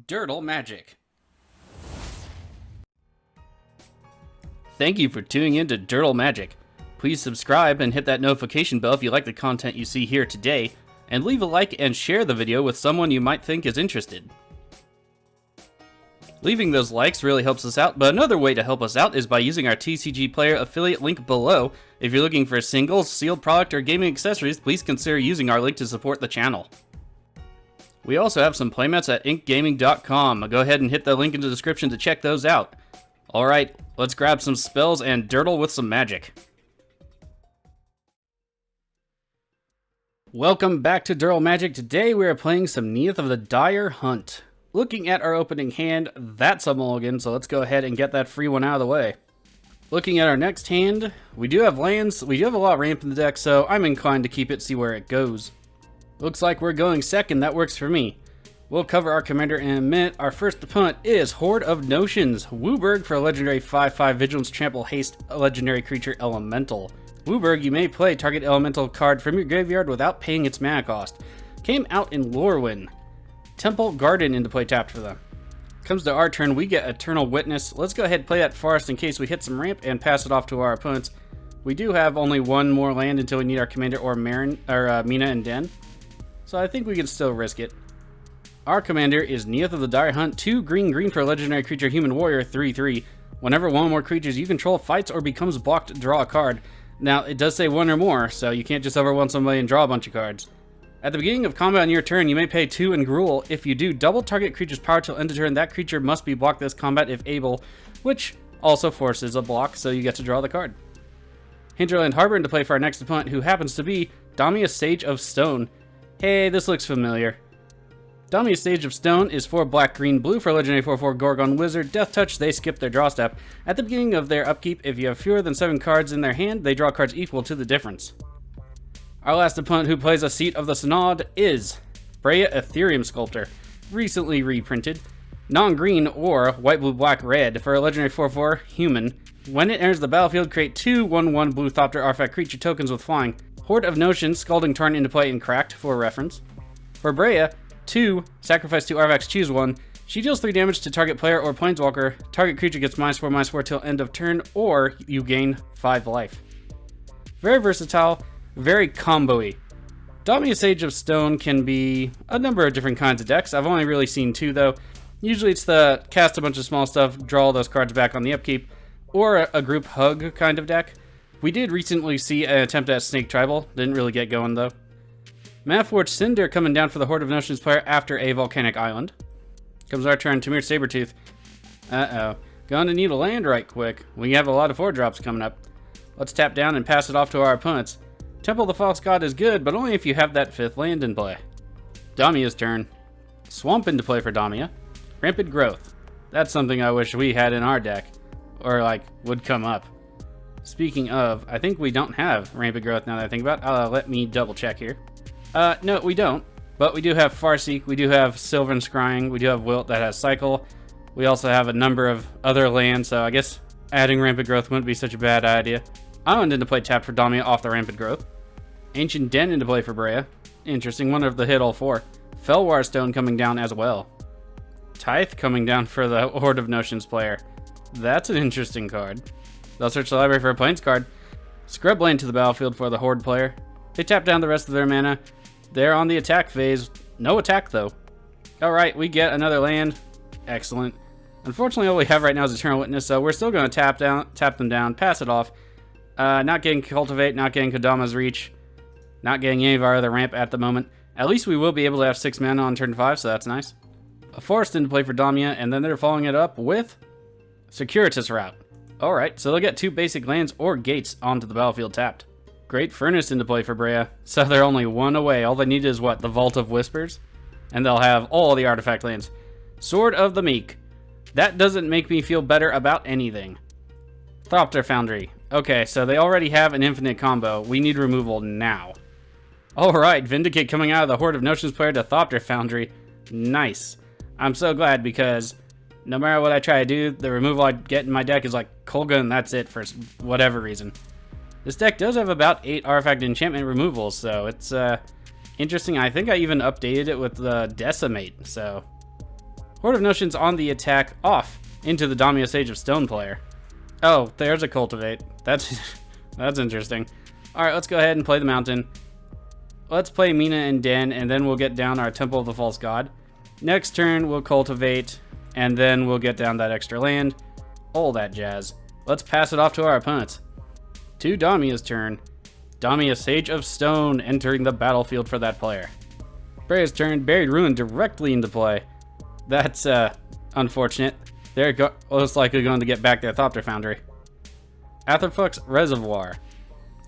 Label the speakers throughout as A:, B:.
A: Durdle Magic. Thank you for tuning in to Durdle Magic. Please subscribe and hit that notification bell if you like the content you see here today, and leave a like and share the video with someone you might think is interested. Leaving those likes really helps us out, but another way to help us out is by using our TCG Player affiliate link below. If you're looking for singles, sealed product, or gaming accessories, please consider using our link to support the channel. We also have some playmats at inkgaming.com. Go ahead and hit the link in the description to check those out. Alright, let's grab some spells and durdle with some magic. Welcome back to Durdle Magic. Today we are playing some Neyith of the Dire Hunt. Looking at our opening hand, that's a mulligan, so let's go ahead and get that free one out of the way. Looking at our next hand, we do have lands, we do have a lot of ramp in the deck, so I'm inclined to keep it, see where it goes. Looks like we're going second, that works for me. We'll cover our commander in a minute. Our first opponent is Horde of Notions. Wooburg for a legendary 5/5 Vigilance Trample Haste, a legendary creature elemental. Wooburg, you may play target elemental card from your graveyard without paying its mana cost. Came out in Lorwyn. Temple Garden into play tapped for them. Comes to our turn, we get Eternal Witness. Let's go ahead and play that Forest in case we hit some ramp and pass it off to our opponents. We do have only one more land until we need our commander or Mina and Den. So I think we can still risk it. Our commander is Neyith of the Dire Hunt, 2 green for a legendary creature, human warrior, 3/3. Whenever one or more creatures you control fights or becomes blocked, draw a card. Now, it does say one or more, so you can't just overwhelm somebody and draw a bunch of cards. At the beginning of combat on your turn, you may pay 2 and Gruul. If you do, double target creature's power till end of turn. That creature must be blocked this combat if able, which also forces a block, so you get to draw the card. Hinterland Harbor into play for our next opponent, who happens to be Damia, Sage of Stone. Hey, this looks familiar. Damia, Sage of Stone is 4 black, green, blue for a legendary 4/4 Gorgon Wizard. Death Touch, they skip their draw step. At the beginning of their upkeep, if you have fewer than 7 cards in their hand, they draw cards equal to the difference. Our last opponent who plays a Seat of the Synod is Breya, Ethereum Sculptor, recently reprinted. Non-green or white, blue, black, red for a legendary 4/4 human. When it enters the battlefield, create 2 1/1 blue Thopter artifact creature tokens with flying. Horde of Notions, Scalding Tarn into play in Cracked for reference. For Breya, 2, sacrifice 2 artifacts, choose 1. She deals 3 damage to target player or planeswalker. Target creature gets -4/-4 till end of turn, or you gain 5 life. Very versatile, very combo-y. Damia, Sage of Stone can be a number of different kinds of decks. I've only really seen 2 though. Usually it's the cast a bunch of small stuff, draw all those cards back on the upkeep, or a group hug kind of deck. We did recently see an attempt at Snake Tribal, didn't really get going though. Manaforged Cinder coming down for the Horde of Notions player after a Volcanic Island. Comes our turn, Tamir Sabertooth. Uh-oh. Going to need a land right quick. We have a lot of 4-drops coming up. Let's tap down and pass it off to our opponents. Temple of the False God is good, but only if you have that 5th land in play. Damia's turn. Swamp into play for Damia. Rampant Growth. That's something I wish we had in our deck. Or, would come up. Speaking of, I think we don't have Rampant Growth now that I think about it. Let me double check here. No, we don't. But we do have Farseek, we do have Sylvan Scrying, we do have Wilt that has Cycle. We also have a number of other lands, so I guess adding Rampant Growth wouldn't be such a bad idea. Island into play tap for Damia off the Rampant Growth. Ancient Den into play for Breya. Interesting, one of the hit all 4. Felwar Stone coming down as well. Tithe coming down for the Horde of Notions player. That's an interesting card. They'll search the library for a Plains card. Scrubland to the battlefield for the Horde player. They tap down the rest of their mana. They're on the attack phase. No attack though. Alright, we get another land. Excellent. Unfortunately, all we have right now is Eternal Witness, so we're still going to tap them down, pass it off. Not getting Cultivate, not getting Kodama's Reach, not getting any of our other ramp at the moment. At least we will be able to have 6 mana on turn 5, so that's nice. A Forest into play for Damia, and then they're following it up with Circuitous Route. Alright, so they'll get 2 basic lands or gates onto the battlefield tapped. Great Furnace into play for Breya, so they're only 1 away. All they need is what? The Vault of Whispers? And they'll have all the artifact lands. Sword of the Meek. That doesn't make me feel better about anything. Thopter Foundry. Okay, so they already have an infinite combo. We need removal now. Alright, Vindicate coming out of the Horde of Notions player to Thopter Foundry. Nice. I'm so glad because no matter what I try to do, the removal I get in my deck is like Kolga and that's it for whatever reason. This deck does have about 8 artifact enchantment removals, so it's interesting. I think I even updated it with the Decimate, so Horde of Notions on the attack off into the Damia Sage of Stone player. Oh, there's a Cultivate. That's interesting. Alright, let's go ahead and play the Mountain. Let's play Mina and Den, and then we'll get down our Temple of the False God. Next turn, we'll Cultivate, and then we'll get down that extra land. All that jazz. Let's pass it off to our opponents. To Damia's turn. Damia Sage of Stone entering the battlefield for that player. Breya's turn, Buried Ruin directly into play. That's unfortunate. They're most likely going to get back their Thopter Foundry. Aetherflux Reservoir.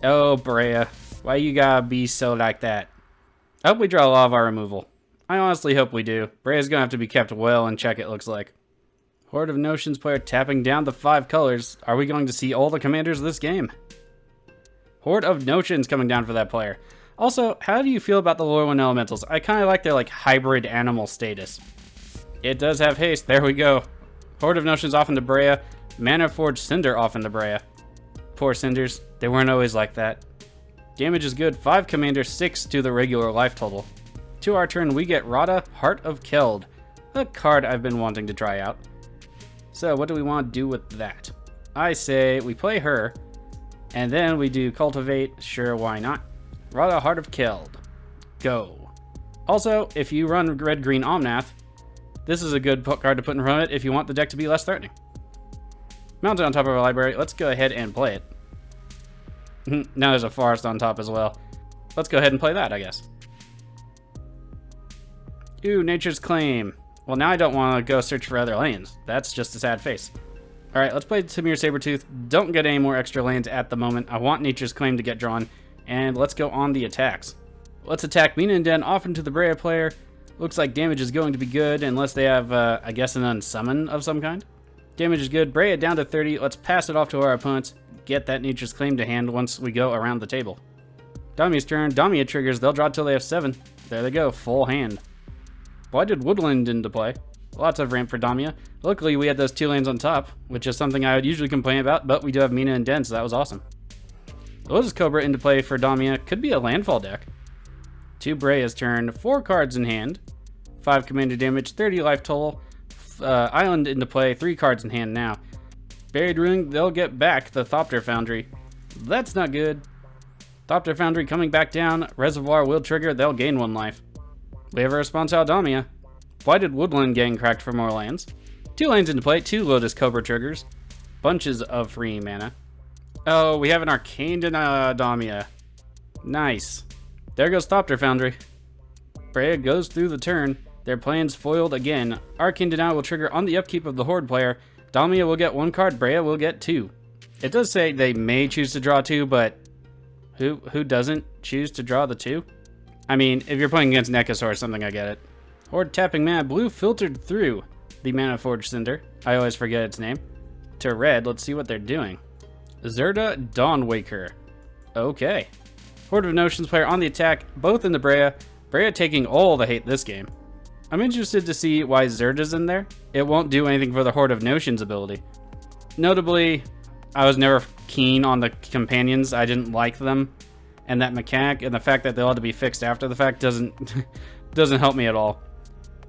A: Oh, Breya. Why you gotta be so like that? I hope we draw a lot of our removal. I honestly hope we do. Breya's gonna have to be kept well in check, it looks like. Horde of Notions player tapping down the 5 colors. Are we going to see all the commanders of this game? Horde of Notions coming down for that player. Also, how do you feel about the Lore 1 Elementals? I kind of like their hybrid animal status. It does have haste. There we go. Horde of Notions off into Breya. Mana Forge Cinder off into Breya. Poor Cinders. They weren't always like that. Damage is good. 5 commander, 6 to the regular life total. To our turn, we get Rada, Heart of Keld. A card I've been wanting to try out. So what do we want to do with that? I say we play her, and then we do Cultivate. Sure, why not? Rada, Heart of Keld. Go. Also, if you run Red-Green Omnath, this is a good card to put in front of it if you want the deck to be less threatening. Mounted on top of our library, let's go ahead and play it. Now there's a forest on top as well. Let's go ahead and play that, I guess. Ooh, Nature's Claim. Well, now I don't want to go search for other lands. That's just a sad face. Alright, let's play Tamir Sabertooth. Don't get any more extra lands at the moment. I want Nature's Claim to get drawn. And let's go on the attacks. Let's attack Mina and Den off into the Breya player. Looks like damage is going to be good unless they have, I guess, an unsummon of some kind. Damage is good. Breya down to 30. Let's pass it off to our opponents. Get that Nature's Claim to hand once we go around the table. Damia's turn. Damia triggers. They'll draw till they have 7. There they go. Full hand. Blighted Woodland into play. Lots of ramp for Damia. Luckily, we had those 2 lands on top, which is something I would usually complain about, but we do have Mina and Den, so that was awesome. Lotus Cobra into play for Damia. Could be a landfall deck. To Breya's turn. 4 cards in hand. 5 commander damage, 30 life total. Island into play, 3 cards in hand now. Buried Ruin, they'll get back the Thopter Foundry. That's not good. Thopter Foundry coming back down. Reservoir will trigger, they'll gain 1 life. We have a response out Damia. Blighted Woodland getting cracked for more lands. 2 lands into play, 2 Lotus Cobra triggers. Bunches of free mana. Oh, we have an Arcane Damia. Nice. There goes Thopter Foundry. Breya goes through the turn. Their plans foiled again. Arcane Denial will trigger on the upkeep of the Horde player. Damia will get 1 card, Breya will get 2. It does say they may choose to draw 2, but who doesn't choose to draw the 2? I mean, if you're playing against Nekosaur or something, I get it. Horde tapping mana. Blue filtered through the Mana Forge Cinder. I always forget its name. To red, let's see what they're doing. Zerda Dawnwaker. Okay. Horde of Notions player on the attack, both in the Breya. Breya taking all the hate this game. I'm interested to see why Zerda's in there. It won't do anything for the Horde of Notions ability. Notably, I was never keen on the companions. I didn't like them. And that mechanic and the fact that they'll have to be fixed after the fact doesn't help me at all.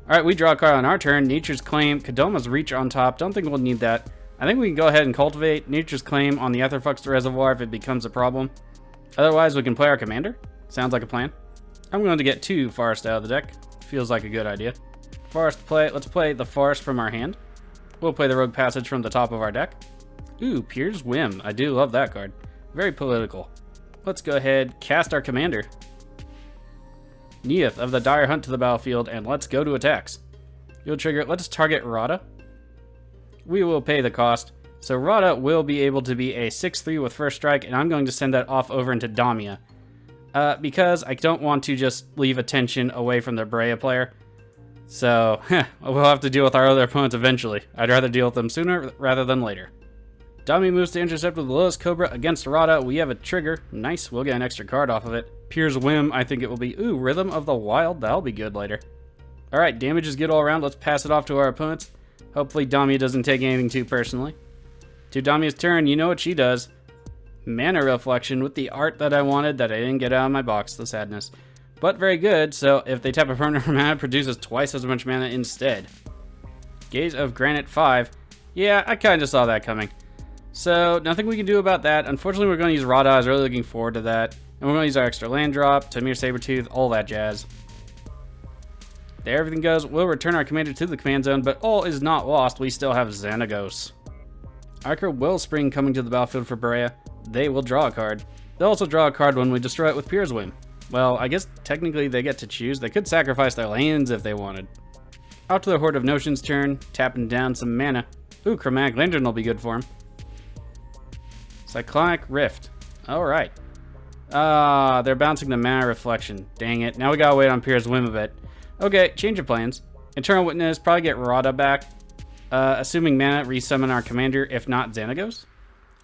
A: Alright, we draw a card on our turn. Nature's Claim. Kadoma's Reach on top. Don't think we'll need that. I think we can go ahead and cultivate Nature's Claim on the Aetherflux Reservoir if it becomes a problem. Otherwise, we can play our commander. Sounds like a plan. I'm going to get 2 Forest out of the deck. Feels like a good idea. Forest play. Let's play the Forest from our hand. We'll play the Rogue Passage from the top of our deck. Ooh, Pier's Whim. I do love that card. Very political. Let's go ahead, cast our commander. Neyith of the Dire Hunt to the battlefield, and let's go to attacks. You'll trigger, let's target Rada. We will pay the cost. So Rada will be able to be a 6/3 with first strike, and I'm going to send that off over into Damia. Because I don't want to just leave attention away from the Breya player. So, we'll have to deal with our other opponents eventually. I'd rather deal with them sooner rather than later. Damia moves to intercept with the Lotus Cobra against Rada. We have a trigger. Nice, we'll get an extra card off of it. Pier's Whim, I think it will be. Ooh, Rhythm of the Wild. That'll be good later. Alright, damage is good all around. Let's pass it off to our opponents. Hopefully Damia doesn't take anything too personally. To Damia's turn, you know what she does. Mana Reflection with the art that I wanted that I didn't get out of my box. The sadness. But very good, so if they tap a permanent mana, it produces twice as much mana instead. Gaze of Granite 5. Yeah, I kind of saw that coming. So, nothing we can do about that. Unfortunately, we're going to use Rada. I was really looking forward to that. And we're going to use our extra land drop, Tamir Sabertooth, all that jazz. There everything goes. We'll return our commander to the command zone, but all is not lost. We still have Xenagos. Ichor Wellspring coming to the battlefield for Breya. They will draw a card. They'll also draw a card when we destroy it with Pier's Whim. Well, I guess technically they get to choose. They could sacrifice their lands if they wanted. Out to the Horde of Notion's turn, tapping down some mana. Ooh, Chromatic Lantern will be good for him. Cyclonic Rift. Alright. They're bouncing the Mana Reflection. Dang it. Now we gotta wait on Pier's Whim a bit. Okay, change of plans. Eternal Witness, probably get Rada back. Assuming mana, resummon our commander, if not Xenagos.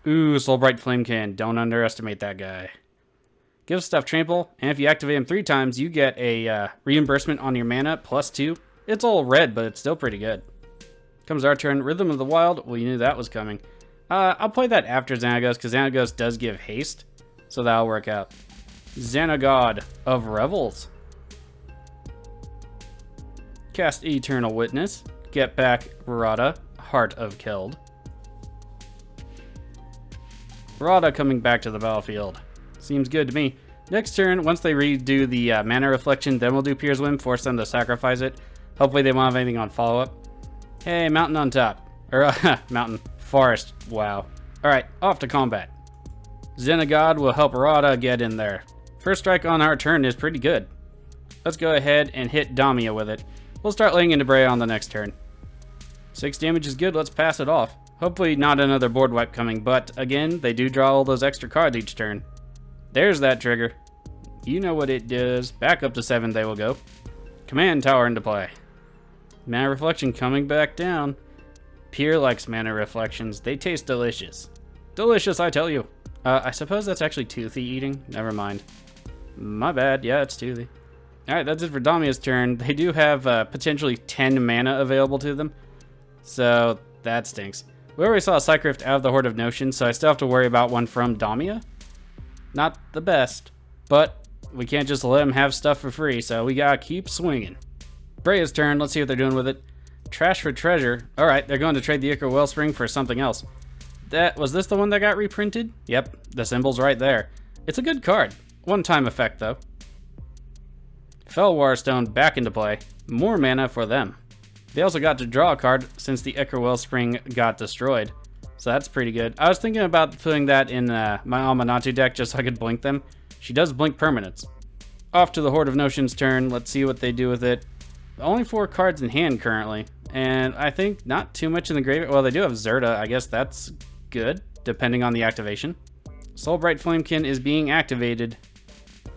A: Ooh, Soulbright Flamekin. Don't underestimate that guy. Give stuff trample, and if you activate him 3 times, you get a reimbursement on your mana, +2. It's all red, but it's still pretty good. Comes our turn. Rhythm of the Wild. Well, you knew that was coming. I'll play that after Xenagos, because Xenagos does give haste, so that'll work out. Xenagod of Revels. Cast Eternal Witness. Get back Rada, Heart of Keld. Rada coming back to the battlefield. Seems good to me. Next turn, once they redo the Mana Reflection, then we'll do Pier's Whim, force them to sacrifice it. Hopefully they won't have anything on follow-up. Hey, mountain on top. Or, mountain. Forest. Wow. Alright, off to combat. Xenagod will help Rada get in there. First strike on our turn is pretty good. Let's go ahead and hit Damia with it. We'll start laying into Breya on the next turn. 6 damage is good, let's pass it off. Hopefully not another board wipe coming, but again, they do draw all those extra cards each turn. There's that trigger. You know what it does. Back up to 7 they will go. Command Tower into play. Mana Reflection coming back down. Pier likes Mana Reflections. They taste delicious. Delicious, I tell you. I suppose that's actually Toothy eating. Never mind. My bad. Yeah, it's Toothy. Alright, that's it for Damia's turn. They do have potentially 10 mana available to them. So, that stinks. We already saw a Cycrift out of the Horde of Notion, so I still have to worry about one from Damia. Not the best, but we can't just let them have stuff for free, so we gotta keep swinging. Breya's turn, let's see what they're doing with it. Trash for treasure. Alright, they're going to trade the Ichor Wellspring for something else. Was this the one that got reprinted? Yep, the symbol's right there. It's a good card. One-time effect, though. Fellwar Stone back into play. More mana for them. They also got to draw a card since the Ichor Wellspring got destroyed. So that's pretty good. I was thinking about putting that in my Amanatu deck just so I could blink them. She does blink permanents. Off to the Horde of Notion's turn. Let's see what they do with it. Only 4 cards in hand currently. And I think not too much in the graveyard. Well, they do have Zerta. I guess that's good, depending on the activation. Soulbright Flamekin is being activated.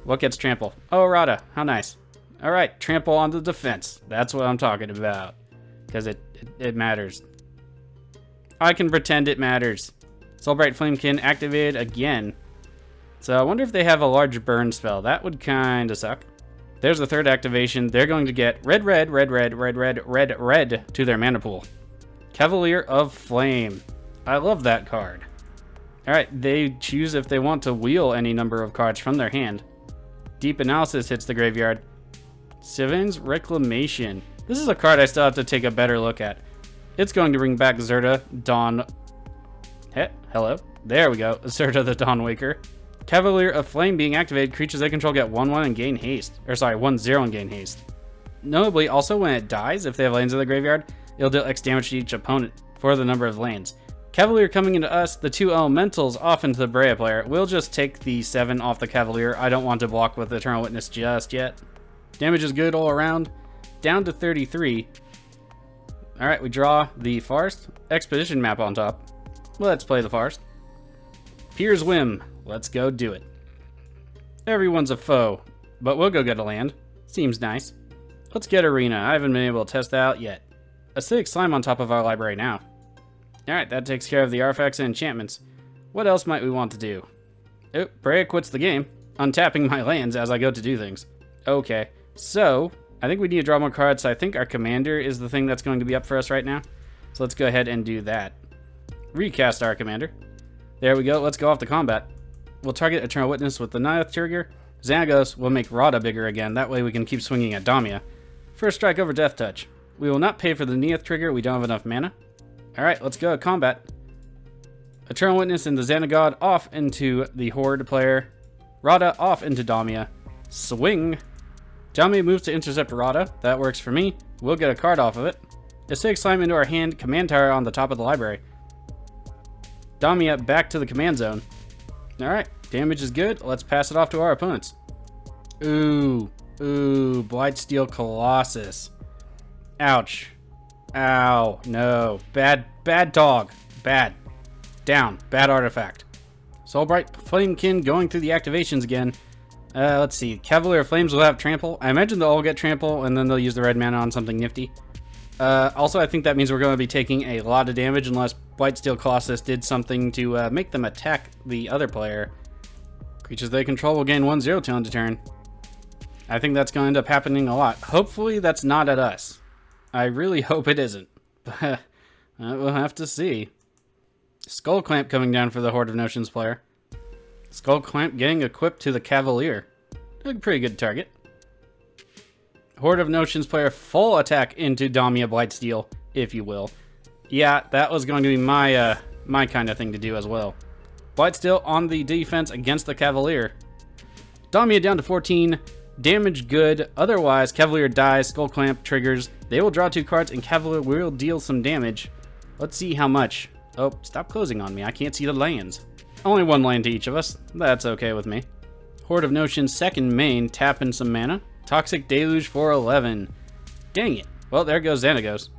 A: What gets trample? Oh, Rada. How nice. Alright, trample on the defense. That's what I'm talking about. Because it matters. I can pretend it matters. Soulbright Flamekin activated again. So I wonder if they have a large burn spell. That would kind of suck. There's the 3rd activation. They're going to get red, red, red, red, red, red, red, red to their mana pool. Cavalier of Flame. I love that card. Alright, they choose if they want to wheel any number of cards from their hand. Deep Analysis hits the graveyard. Sivan's Reclamation. This is a card I still have to take a better look at. It's going to bring back Zerta, Dawn... hello. There we go. Zerta the Dawnwaker. Cavalier of Flame being activated. Creatures they control get 1/1 and gain haste. Or sorry, 1/0 and gain haste. Notably, also when it dies, if they have lands in the graveyard, it'll deal X damage to each opponent for the number of lands. Cavalier coming into us, the 2 elementals off into the Breya player. We'll just take the 7 off the Cavalier. I don't want to block with Eternal Witness just yet. Damage is good all around. Down to 33. Alright, we draw the Forest. Expedition map on top. Let's play the Forest. Pier's Whim. Let's go do it. Everyone's a foe, but we'll go get a land. Seems nice. Let's get Arena. I haven't been able to test that out yet. Acidic Slime on top of our library now. Alright, that takes care of the artifacts and enchantments. What else might we want to do? Oh, Breya quits the game, untapping my lands as I go to do things. Okay, so I think we need to draw more cards, so I think our commander is the thing that's going to be up for us right now. So let's go ahead and do that. Recast our commander. There we go, let's go off to combat. We'll target Eternal Witness with the Neyith trigger. Xenagos will make Rada bigger again, that way we can keep swinging at Damia. First strike over Death Touch. We will not pay for the Neyith trigger. We don't have enough mana. All right, let's go combat. Eternal Witness and the Xanagod off into the Horde player. Rada off into Damia. Swing. Damia moves to intercept Rada. That works for me. We'll get a card off of it. Acidic Slime into our hand. Command Tower on the top of the library. Damia back to the command zone. Alright, damage is good. Let's pass it off to our opponents. Ooh. Ooh, Blightsteel Colossus. Ouch. Ow. No. Bad dog. Bad. Down. Bad artifact. Soulbright Flamekin going through the activations again. Let's see. Cavalier Flames will have Trample. I imagine they'll all get Trample, and then they'll use the red mana on something nifty. Also, I think that means we're going to be taking a lot of damage unless Blightsteel Colossus did something to make them attack the other player. Creatures they control will gain 1/0 till end of turn. I think that's going to end up happening a lot. Hopefully that's not at us. I really hope it isn't. But we'll have to see. Skull Clamp coming down for the Horde of Notions player. Skull Clamp getting equipped to the Cavalier. A pretty good target. Horde of Notions player full attack into Damia Blightsteel, if you will. Yeah, that was going to be my my kind of thing to do as well. Blightsteel on the defense against the Cavalier. Damia down to 14. Damage good. Otherwise, Cavalier dies. Skull Clamp triggers. They will draw 2 cards, and Cavalier will deal some damage. Let's see how much. Oh, stop closing on me. I can't see the lands. Only 1 land to each of us. That's okay with me. Horde of Notions second main. Tapping some mana. Toxic Deluge for 11. Dang it. Well, there goes Xanagos.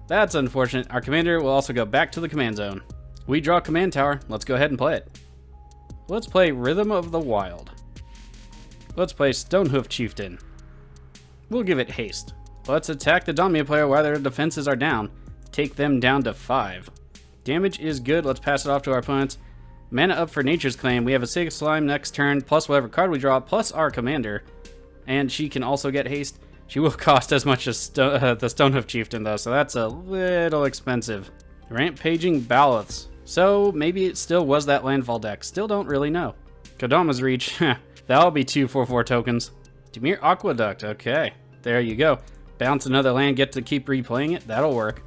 A: That's unfortunate. Our commander will also go back to the command zone. We draw Command Tower. Let's go ahead and play it. Let's play Rhythm of the Wild. Let's play Stonehoof Chieftain. We'll give it haste. Let's attack the Damia player while their defenses are down. Take them down to 5. Damage is good. Let's pass it off to our opponents. Mana up for Nature's Claim. We have a Acidic Slime next turn, plus whatever card we draw, plus our commander. And she can also get haste. She will cost as much as the Stonehoof Chieftain, though, so that's a little expensive. Rampaging Baloths. So maybe it still was that landfall deck. Still don't really know. Kodama's Reach. That'll be 2 4/4 tokens. Dimir Aqueduct. Okay, there you go. Bounce another land, get to keep replaying it. That'll work.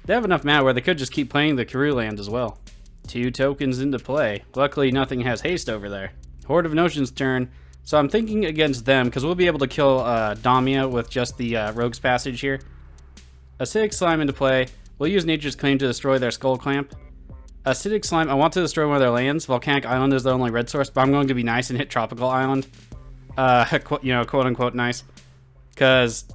A: They have enough mana where they could just keep playing the Karoo land as well. 2 tokens into play. Luckily, nothing has haste over there. Horde of Notions turn. So I'm thinking against them, because we'll be able to kill Damia with just the Rogue's Passage here. Acidic Slime into play. We'll use Nature's Claim to destroy their Skull Clamp. Acidic Slime, I want to destroy one of their lands. Volcanic Island is their only red source, but I'm going to be nice and hit Tropical Island. You know, quote-unquote nice. Because,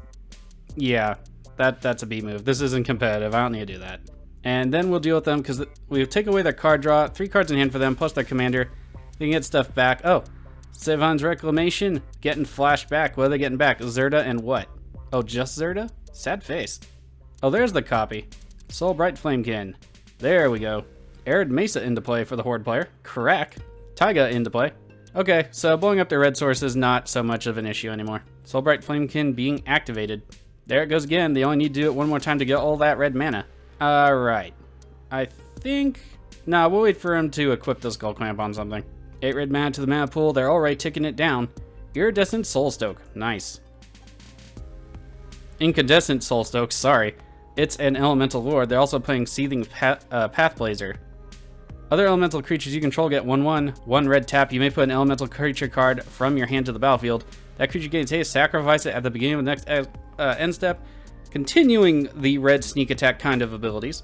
A: yeah, that's a B move. This isn't competitive. I don't need to do that. And then we'll deal with them, because we'll take away their card draw. 3 cards in hand for them, plus their commander. They can get stuff back. Oh, Sivan's Reclamation, getting flashed back. What are they getting back? Zerda and what? Oh, just Zerda? Sad face. Oh, there's the copy. Soulbright Flamekin. There we go. Arid Mesa into play for the Horde player. Crack. Taiga into play. Okay, so blowing up their red source is not so much of an issue anymore. Soulbright Flamekin being activated. There it goes again. They only need to do it one more time to get all that red mana. Alright. I think... Nah, we'll wait for him to equip the Skull Clamp on something. 8 red mana to the mana pool. They're already ticking it down. Iridescent Soulstoke. Nice. Incandescent Soulstoke. Sorry. It's an Elemental Lord. They're also playing Seething Pathblazer. Other elemental creatures you control get 1/1. 1 red tap. You may put an elemental creature card from your hand to the battlefield. That creature gains haste. Sacrifice it at the beginning of the next end step. Continuing the red sneak attack kind of abilities.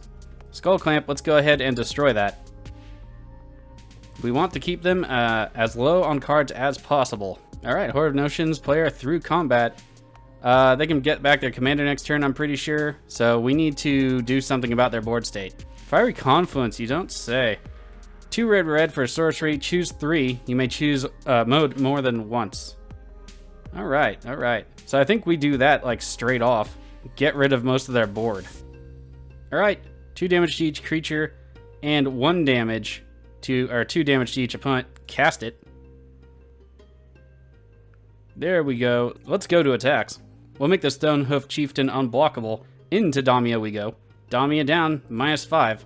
A: Skull Clamp. Let's go ahead and destroy that. We want to keep them as low on cards as possible. Alright, Horde of Notions player through combat. They can get back their commander next turn, I'm pretty sure. So we need to do something about their board state. Fiery Confluence, you don't say. 2 red for sorcery. Choose 3. You may choose mode more than once. Alright, alright. So I think we do that like straight off. Get rid of most of their board. Alright, 2 damage to each creature and 1 damage to, or 2 damage to each opponent. Cast it. There we go. Let's go to attacks. We'll make the Stonehoof Chieftain unblockable. Into Damia we go. Damia down, -5.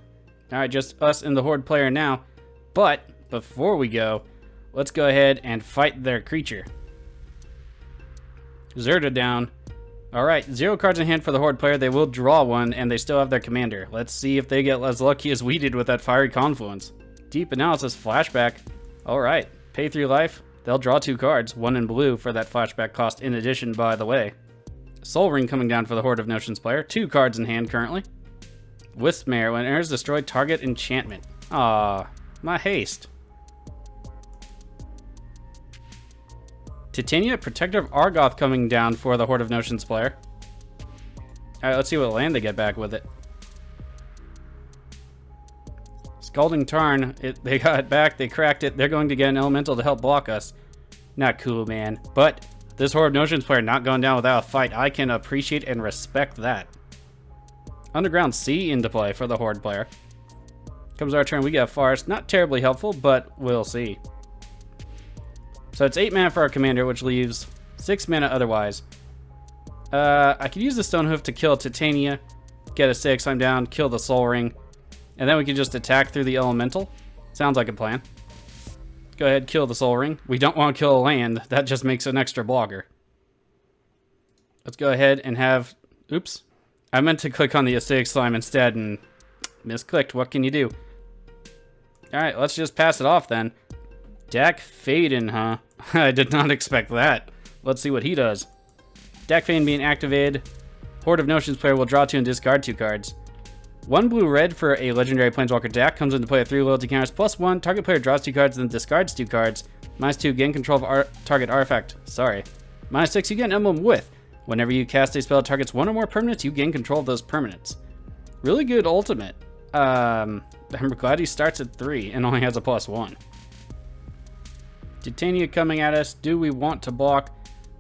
A: Alright, just us and the Horde player now. But, before we go, let's go ahead and fight their creature. Zerda down. Alright, 0 cards in hand for the Horde player. They will draw one, and they still have their commander. Let's see if they get as lucky as we did with that Fiery Confluence. Deep Analysis, Flashback. Alright, pay 3 life. They'll draw 2 cards, 1 in blue for that flashback cost in addition, by the way. Soul Ring coming down for the Horde of Notions player. 2 cards in hand currently. Wispmare, when it enters, destroy target enchantment. Ah, my haste. Titania, Protector of Argoth coming down for the Horde of Notions player. Alright, let's see what land they get back with it. Scalding Tarn, they got it back, they cracked it. They're going to get an elemental to help block us. Not cool, man. But this Horde of Notions player not going down without a fight. I can appreciate and respect that. Underground Sea into play for the Horde player. Comes our turn, we get a Forest. Not terribly helpful, but we'll see. So it's 8 mana for our commander, which leaves 6 mana otherwise. I could use the Stonehoof to kill Titania, get a 6, I'm down, kill the Soul Ring, and then we can just attack through the Elemental. Sounds like a plan. Go ahead, kill the Soul Ring. We don't want to kill a land, that just makes an extra blocker. Let's go ahead and have... Oops. I meant to click on the Acidic Slime instead and misclicked. What can you do? Alright, let's just pass it off then. Dak Faden, huh? I did not expect that. Let's see what he does. Dak Faden being activated. Horde of Notions player will draw 2 and discard 2 cards. 1 blue-red for a legendary Planeswalker Dak comes into play at 3 loyalty counters. +1, target player draws 2 cards, then discards 2 cards. -2, gain control of target artifact. Sorry. -6, you get an emblem with. Whenever you cast a spell that targets 1 or more permanents, you gain control of those permanents. Really good ultimate. I'm glad he starts at 3 and only has a +1. Titania coming at us. Do we want to block?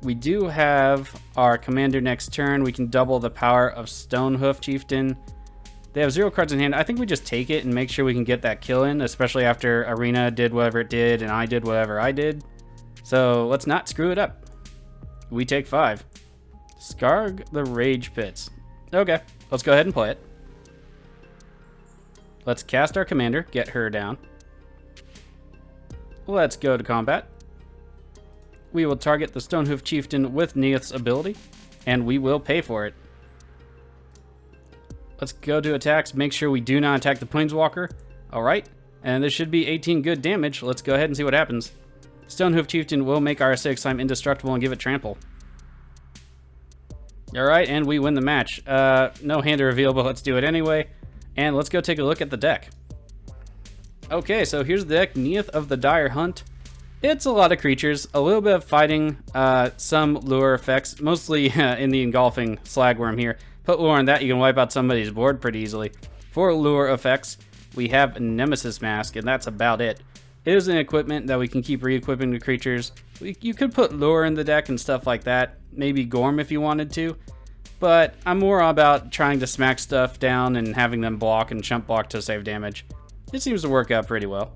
A: We do have our commander next turn. We can double the power of Stonehoof Chieftain. They have 0 cards in hand. I think we just take it and make sure we can get that kill in, especially after Arena did whatever it did and I did whatever I did. So let's not screw it up. We take 5. Skarg the Rage Pits. Okay, let's go ahead and play it. Let's cast our commander, get her down. Let's go to combat. We will target the Stonehoof Chieftain with Neyith's ability, and we will pay for it. Let's go to attacks. Make sure we do not attack the Planeswalker. Alright, and this should be 18 good damage. Let's go ahead and see what happens. Stonehoof Chieftain will make our Acidic Slime indestructible and give it trample. Alright, and we win the match. No hand to reveal, but let's do it anyway. And let's go take a look at the deck. Okay, so here's the deck, Neyith of the Dire Hunt. It's a lot of creatures, a little bit of fighting, some lure effects, mostly in the engulfing slagworm here. Put lure on that, you can wipe out somebody's board pretty easily. For lure effects, we have Nemesis Mask, and that's about it. It is an equipment that we can keep re-equipping the creatures. You could put lure in the deck and stuff like that, maybe Gorm if you wanted to. But I'm more about trying to smack stuff down and having them block and chump block to save damage. It seems to work out pretty well.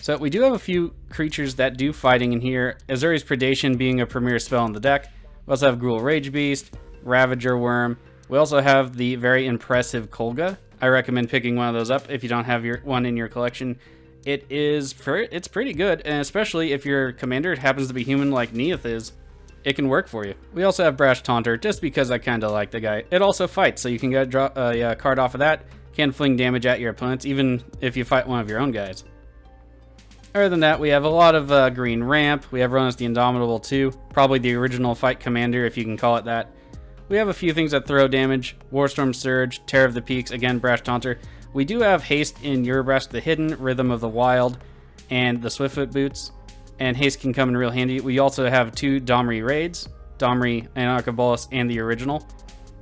A: So we do have a few creatures that do fighting in here. Azuri's Predation being a premier spell in the deck. We also have Gruul Rage Beast, Ravager Worm. We also have the very impressive Kolga. I recommend picking one of those up if you don't have one in your collection. It's pretty good, and especially if your commander happens to be human like Neyith is, it can work for you. We also have Brash Taunter, just because I kind of like the guy. It also fights, so you can get a card off of that. Can fling damage at your opponents, even if you fight one of your own guys. Other than that, we have a lot of green ramp. We have Ronus the Indomitable too. Probably the original fight commander, if you can call it that. We have a few things that throw damage. Warstorm Surge, Terror of the Peaks, again, Brash Taunter. We do have Haste in Urabrask the Hidden, Rhythm of the Wild, and the Swiftfoot Boots. And Haste can come in real handy. We also have 2 Domri Raids, Domri, Anarchabolus, and the original.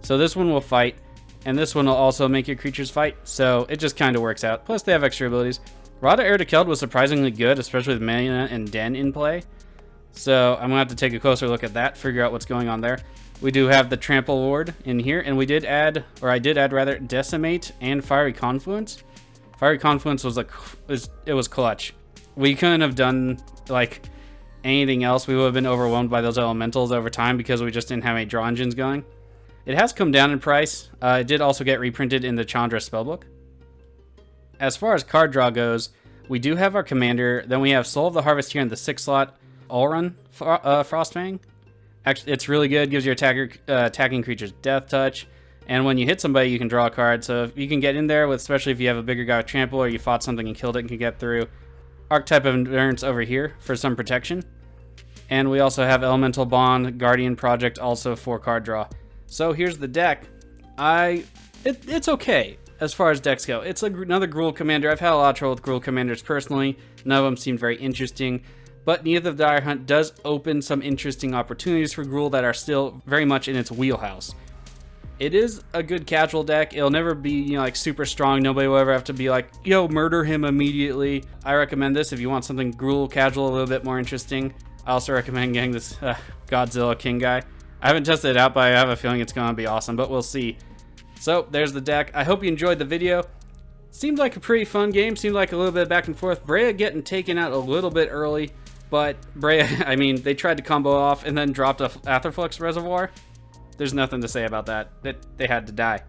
A: So this one will fight, and this one will also make your creatures fight. So it just kind of works out. Plus they have extra abilities. Rada Erdekeld was surprisingly good, especially with Mana and Den in play. So I'm going to have to take a closer look at that, figure out what's going on there. We do have the Trample Ward in here, and I did add Decimate and Fiery Confluence. Fiery Confluence was clutch. We couldn't have done like anything else. We would have been overwhelmed by those elementals over time because we just didn't have any draw engines going. It has come down in price. It did also get reprinted in the Chandra spellbook. As far as card draw goes, we do have our commander. Then we have Soul of the Harvest here in the 6 slot. Ulrun Frostfang. Actually, it's really good. Gives your attacking creatures death touch. And when you hit somebody, you can draw a card. So if you can get in there, with, especially if you have a bigger guy with trample or you fought something and killed it and can get through. Archetype of Endurance over here for some protection. And we also have Elemental Bond, Guardian Project, also for card draw. So here's the deck. It's okay as far as decks go. It's another Gruul commander. I've had a lot of trouble with Gruul commanders personally. None of them seemed very interesting. But Neyith of the Dire Hunt does open some interesting opportunities for Gruul that are still very much in its wheelhouse. It is a good casual deck. It'll never be, you know, like super strong. Nobody will ever have to be like, yo, murder him immediately. I recommend this if you want something Gruul casual, a little bit more interesting. I also recommend getting this Godzilla King guy. I haven't tested it out, but I have a feeling it's going to be awesome, but we'll see. So there's the deck. I hope you enjoyed the video. Seemed like a pretty fun game. Seemed like a little bit back and forth. Breya getting taken out a little bit early, but Breya, I mean, they tried to combo off and then dropped a Aetherflux Reservoir. There's nothing to say about that. They had to die.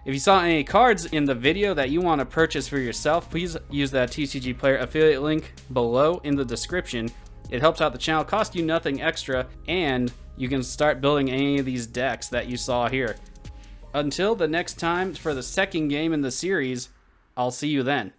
A: If you saw any cards in the video that you want to purchase for yourself, please use that TCG Player affiliate link below in the description. It helps out the channel, costs you nothing extra, and you can start building any of these decks that you saw here. Until the next time for the second game in the series, I'll see you then.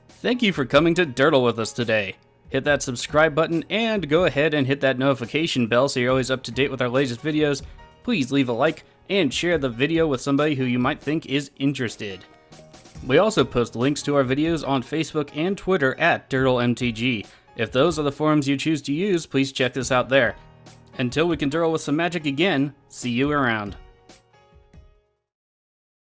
A: Thank you for coming to Durdle with us today. Hit that subscribe button and go ahead and hit that notification bell so you're always up to date with our latest videos. Please leave a like and share the video with somebody who you might think is interested. We also post links to our videos on Facebook and Twitter at DurdleMTG. If those are the forums you choose to use, please check this out there. Until we can Durdle with some magic again, see you around.